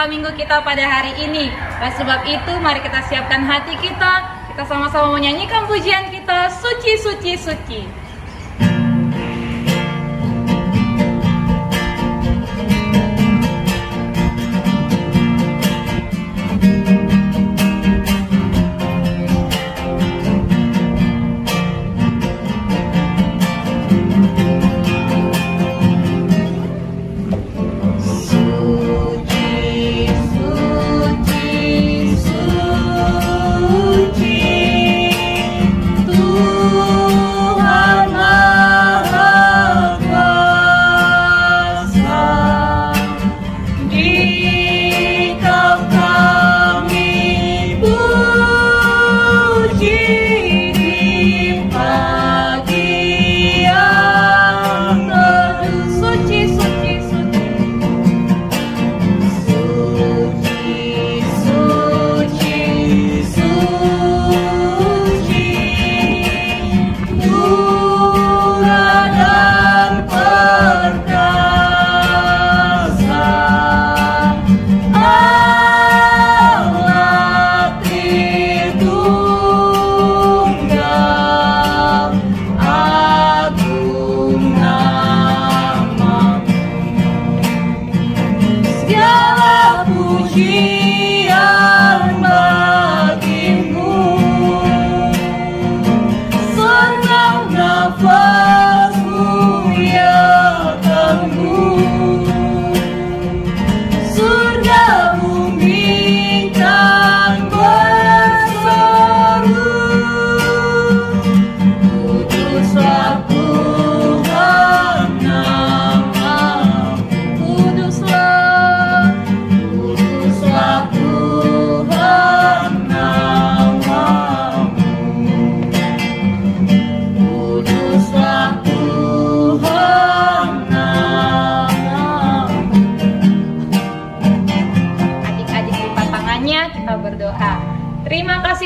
malam minggu kita pada hari ini. Oleh sebab itu, mari kita siapkan hati kita. Kita sama-sama menyanyikan pujian kita, Suci, Suci, Suci.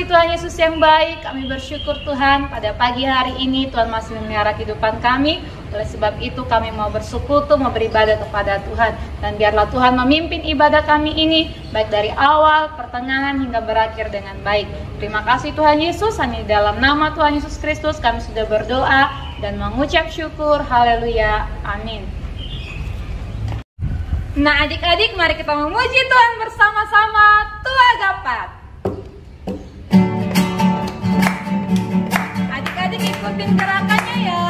Tuhan Yesus yang baik, kami bersyukur Tuhan pada pagi hari ini Tuhan masih memelihara kehidupan kami. Oleh sebab itu kami mau bersekutu, mau beribadah kepada Tuhan. Dan biarlah Tuhan memimpin ibadah kami ini baik dari awal, pertengahan hingga berakhir dengan baik. Terima kasih Tuhan Yesus, hanya di dalam nama Tuhan Yesus Kristus kami sudah berdoa dan mengucap syukur. Haleluya, amin. Nah adik-adik, mari kita memuji Tuhan bersama-sama. Tuhan dapat. Ikutin gerakannya ya.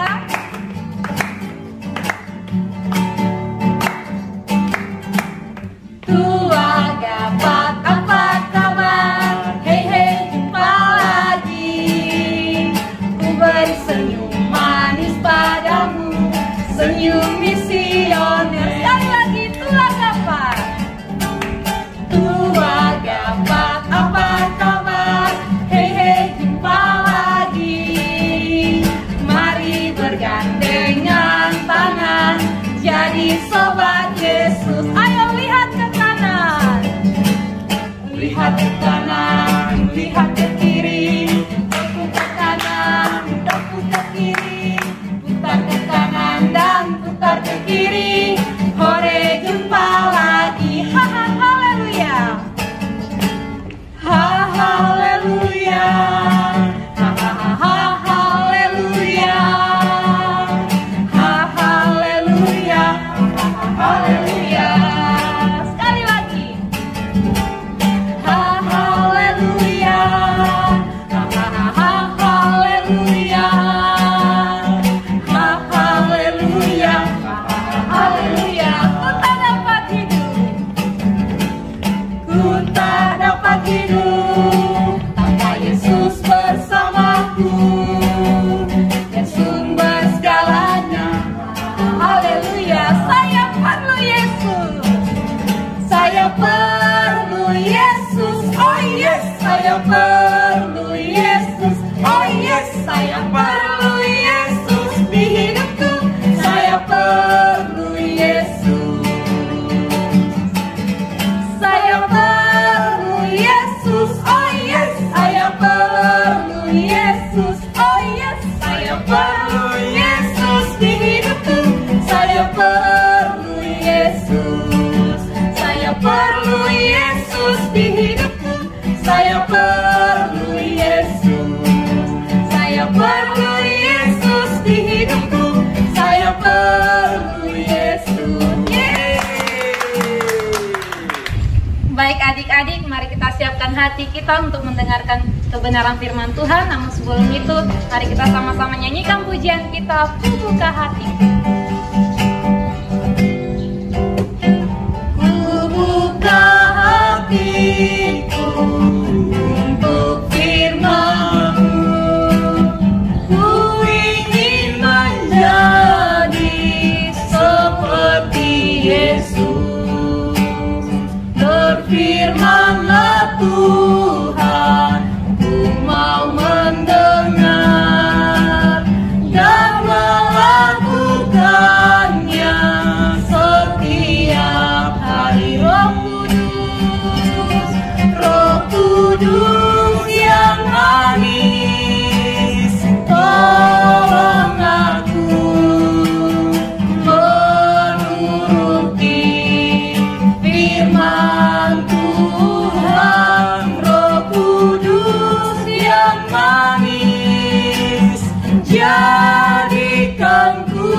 Tua dapat, apa kabar? Hei hei, jumpa lagi. Ku beri senyum manis padamu, senyum misioner. Sekali lagi, tua dapat. Tua dapat, apa kabar? Hei hei, jumpa lagi. Bergandengan tangan, jadi sobat Yesus. Ayo lihat ke kanan, lihat ke kanan, lihat ke kiri, doku ke kanan, doku ke kiri, putar ke kanan dan putar ke kiri. Hore, jumpa lagi. Ha ha, haleluya. Ha haleluya. Ha ha ha, haleluya. Haleluya. Sekali lagi. Ha haleluya. Ha haleluya. Ha haleluya. Haleluya. Ku tak dapat hidup. Ku tak dapat hidup tanpa Yesus bersamaku. Dan sumber segalanya. Haleluya. Saya perlu Yesus. Saya perlu Yesus. Oh yes, saya perlu Yesus. Oh yes, saya perlu Yesus di hidupku. Saya perlu Yesus. Saya perlu Yesus. Oh yes, saya perlu Yesus. Oh yes, saya perlu Yesus di hidupku. Saya perlu Yesus. Saya perlu Saya perlu Yesus, saya perlu Yesus di hidupku, saya perlu Yesus. Baik adik-adik, mari kita siapkan hati kita untuk mendengarkan kebenaran firman Tuhan. Namun sebelum itu, mari kita sama-sama nyanyikan pujian kita, Ku Buka Hati. Ku buka hatiku untuk firman-Mu, ku ingin menjadi seperti Yesus. Berfirmanlah Tuhan, ku mau mendengar dan melakukannya setiap hari. Roh Kudus yang manis, tolong aku menuruti firman Tuhan. Roh Kudus yang manis, jadikanku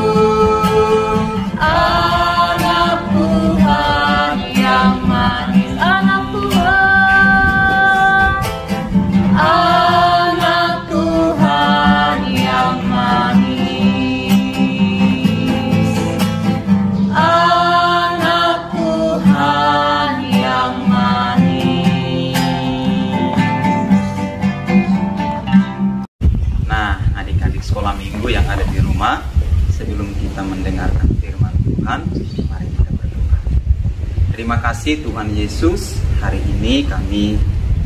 anak Tuhan yang manis. Anak Tuhan, anak Tuhan yang manis, anak Tuhan yang manis. Nah, adik-adik sekolah minggu yang ada di rumah, sebelum kita mendengarkan firman Tuhan, mari kita berdoa. Terima kasih Tuhan Yesus, hari ini kami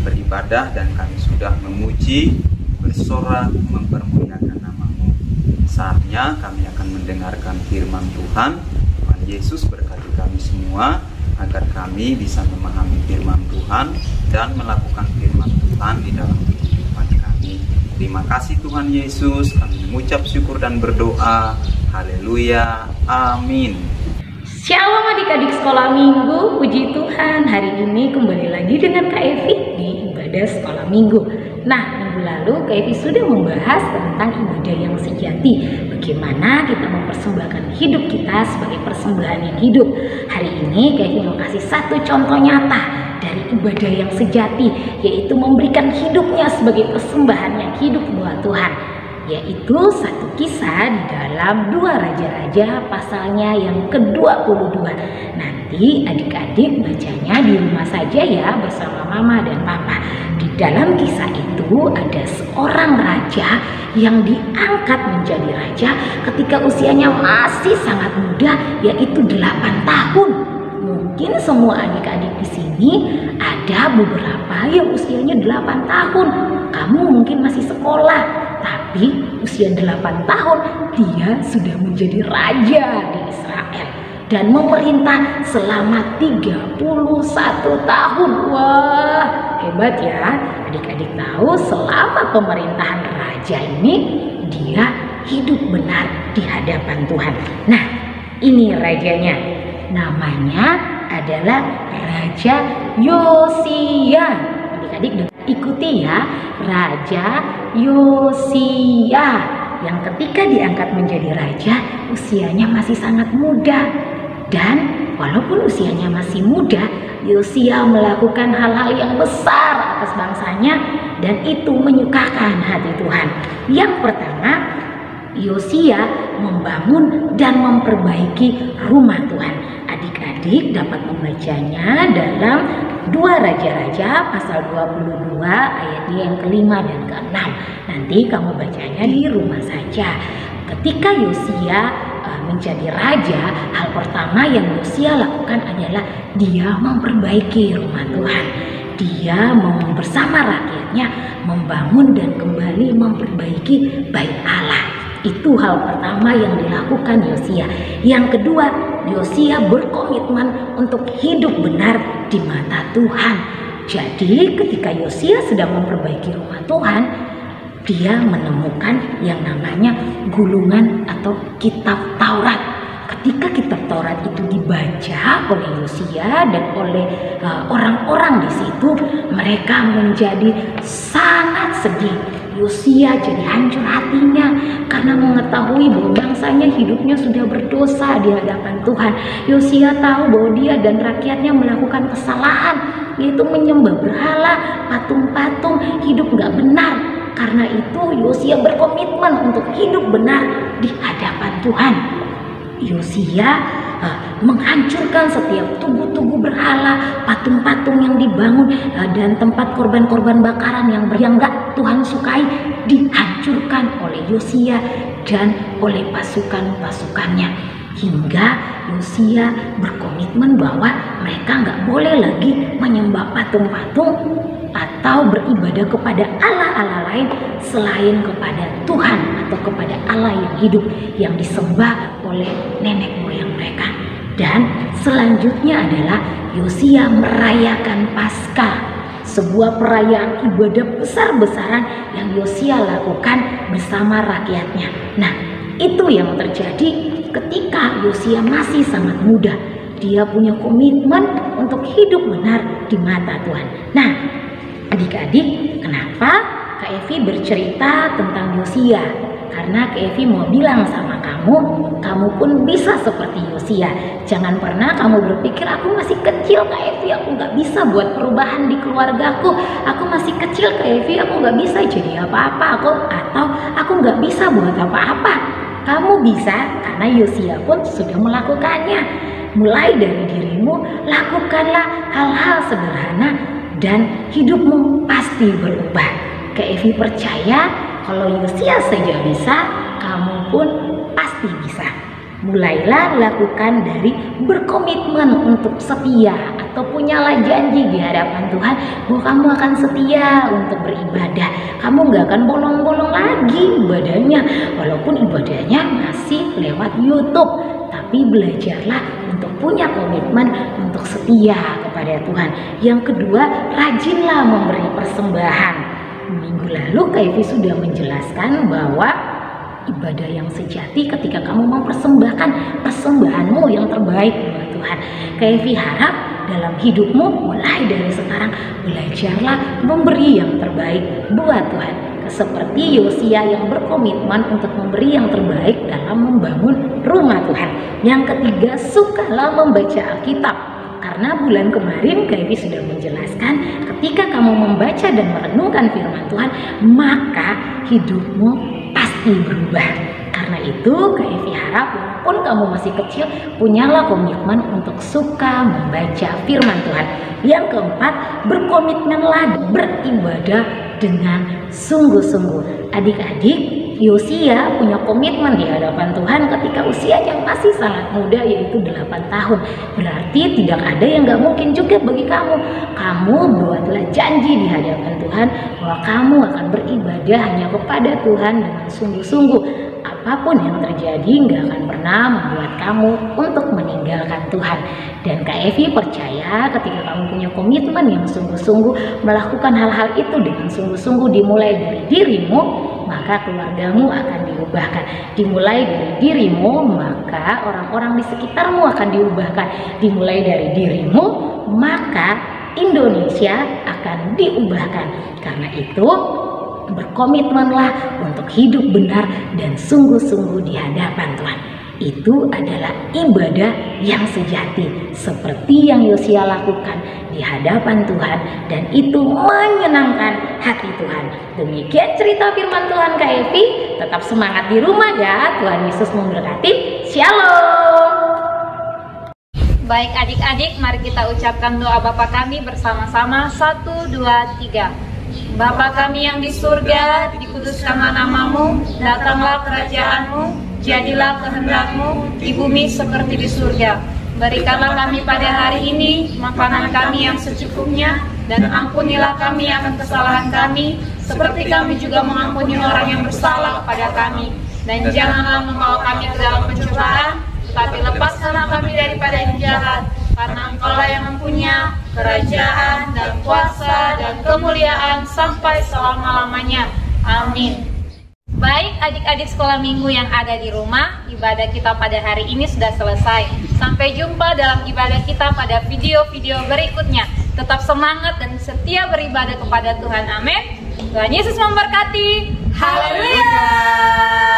beribadah dan kami sudah memuji, bersorak, mempermuliakan nama-Mu. Saatnya kami akan mendengarkan firman Tuhan. Tuhan Yesus berkati kami semua, agar kami bisa memahami firman Tuhan dan melakukan firman Tuhan di dalam kehidupan kami. Terima kasih Tuhan Yesus, kami mengucap syukur dan berdoa. Haleluya, amin. Shalom adik-adik sekolah minggu, puji Tuhan. Hari ini kembali lagi dengan Kak Evi di ibadah sekolah minggu. Nah, minggu lalu Kak Evi sudah membahas tentang ibadah yang sejati. Bagaimana kita mempersembahkan hidup kita sebagai persembahan yang hidup. Hari ini Kak Evi mau kasih satu contoh nyata dari ibadah yang sejati, yaitu memberikan hidupnya sebagai persembahan yang hidup buat Tuhan. Yaitu satu kisah di dalam 2 Raja-Raja pasalnya yang ke-22. Nanti adik-adik bacanya di rumah saja ya bersama mama dan papa. Di dalam kisah itu ada seorang raja yang diangkat menjadi raja ketika usianya masih sangat muda, yaitu 8 tahun. Mungkin semua adik-adik di sini ada beberapa yang usianya 8 tahun. Kamu mungkin masih sekolah, tapi usia 8 tahun dia sudah menjadi raja di Israel dan memerintah selama 31 tahun. Wah, hebat ya. Adik-adik tahu selama pemerintahan raja ini dia hidup benar di hadapan Tuhan. Nah, ini rajanya. Namanya adalah Raja Yosia. Adik-adik ikuti ya, Raja Yosia yang ketika diangkat menjadi raja usianya masih sangat muda. Dan walaupun usianya masih muda, Yosia melakukan hal-hal yang besar atas bangsanya dan itu menyukakan hati Tuhan. Yang pertama, Yosia membangun dan memperbaiki rumah Tuhan. Adik-adik dapat membacanya dalam 2 Raja-Raja pasal 22 ayatnya yang ke-5 dan ke-6. Nanti kamu bacanya di rumah saja. Ketika Yosia menjadi raja, hal pertama yang Yosia lakukan adalah dia memperbaiki rumah Tuhan. Dia mau bersama rakyatnya membangun dan kembali memperbaiki bait Allah. Itu hal pertama yang dilakukan Yosia. Yang kedua, Yosia berkomitmen untuk hidup benar di mata Tuhan. Jadi ketika Yosia sedang memperbaiki rumah Tuhan, dia menemukan yang namanya gulungan atau kitab Taurat. ketika kitab Taurat itu dibaca oleh Yosia dan oleh orang-orang di situ, mereka menjadi sangat sedih. Yosia jadi hancur hatinya karena mengetahui bahwa bangsanya hidupnya sudah berdosa di hadapan Tuhan. Yosia tahu bahwa dia dan rakyatnya melakukan kesalahan, yaitu menyembah berhala, patung-patung, hidup gak benar. Karena itu Yosia berkomitmen untuk hidup benar di hadapan Tuhan. Yosia menghancurkan setiap tugu-tugu berhala, patung-patung yang dibangun, dan tempat korban-korban bakaran yang gak Tuhan sukai dihancurkan oleh Yosia dan oleh pasukan-pasukannya. Hingga Yosia berkomitmen bahwa mereka gak boleh lagi menyembah patung-patung atau beribadah kepada Allah-Allah lain selain kepada Tuhan atau kepada Allah yang hidup yang disembah oleh nenek moyang mereka. Dan selanjutnya adalah Yosia merayakan Paskah, sebuah perayaan ibadah besar-besaran yang Yosia lakukan bersama rakyatnya. Nah, itu yang terjadi ketika Yosia masih sangat muda. Dia punya komitmen untuk hidup benar di mata Tuhan. Nah, adik-adik, kenapa Kak Evi bercerita tentang Yosia? Karena Kak Evi mau bilang sama kamu pun bisa seperti Yosia. Jangan pernah kamu berpikir, aku masih kecil Kak Evi, aku gak bisa buat perubahan di keluargaku. Aku masih kecil Kak Evi, aku gak bisa jadi apa-apa. Atau aku gak bisa buat apa-apa. Kamu bisa, karena Yosia pun sudah melakukannya. Mulai dari dirimu, lakukanlah hal-hal sederhana dan hidupmu pasti berubah. Kak Evi percaya kalau Yosia saja bisa, kamu pun pasti bisa. Mulailah lakukan dari berkomitmen untuk setia atau punyalah janji di hadapan Tuhan bahwa kamu akan setia untuk beribadah. Kamu gak akan bolong-bolong lagi ibadahnya, walaupun ibadahnya masih lewat YouTube. Tapi belajarlah untuk punya komitmen untuk setia kepada Tuhan. Yang kedua, rajinlah memberi persembahan. Minggu lalu Kak Evi sudah menjelaskan bahwa ibadah yang sejati ketika kamu mempersembahkan persembahanmu yang terbaik buat Tuhan. Kak Evi harap dalam hidupmu mulai dari sekarang belajarlah memberi yang terbaik buat Tuhan. Seperti Yosia yang berkomitmen untuk memberi yang terbaik dalam membangun rumah Tuhan. Yang ketiga, sukalah membaca Alkitab. Karena bulan kemarin Kak Evi sudah menjelaskan, ketika kamu membaca dan merenungkan firman Tuhan, maka hidupmu pasti berubah. Karena itu Kak Evi harap walaupun kamu masih kecil, punyalah komitmen untuk suka membaca firman Tuhan. Yang keempat, berkomitmenlah beribadah dengan sungguh-sungguh. Adik-adik, Yosia punya komitmen di hadapan Tuhan ketika usianya masih sangat muda, yaitu 8 tahun. Berarti tidak ada yang gak mungkin juga bagi kamu. Kamu buatlah janji di hadapan Tuhan bahwa kamu akan beribadah hanya kepada Tuhan dengan sungguh-sungguh. Apapun yang terjadi gak akan pernah membuat kamu untuk meninggalkan Tuhan. Dan Kak Evi percaya ketika kamu punya komitmen yang sungguh-sungguh melakukan hal-hal itu dengan sungguh-sungguh, dimulai dari dirimu, maka keluargamu akan diubahkan. Dimulai dari dirimu, maka orang-orang di sekitarmu akan diubahkan. Dimulai dari dirimu, maka Indonesia akan diubahkan. Karena itu, berkomitmenlah untuk hidup benar dan sungguh-sungguh di hadapan Tuhan. Itu adalah ibadah yang sejati, seperti yang Yosia lakukan di hadapan Tuhan, dan itu menyenangkan hati Tuhan. Demikian cerita firman Tuhan Kak Evi. Tetap semangat di rumah ya. Tuhan Yesus memberkati. Shalom. Baik adik-adik, mari kita ucapkan doa Bapa kami bersama-sama. 1, 2, 3. Bapa kami yang di surga, dikuduskanlah namamu, datanglah kerajaanmu, jadilah kehendak-Mu di bumi seperti di surga. Berikanlah kami pada hari ini makanan kami yang secukupnya, dan ampunilah kami akan kesalahan kami, seperti kami juga mengampuni orang yang bersalah kepada kami. Dan janganlah membawa kami ke dalam pencobaan, tetapi lepaskanlah kami daripada yang jahat. Karena Engkau-lah yang mempunyai kerajaan dan kuasa dan kemuliaan sampai selama-lamanya. Amin. Baik adik-adik sekolah minggu yang ada di rumah, ibadah kita pada hari ini sudah selesai. Sampai jumpa dalam ibadah kita pada video-video berikutnya. Tetap semangat dan setia beribadah kepada Tuhan. Amin. Tuhan Yesus memberkati. Haleluya.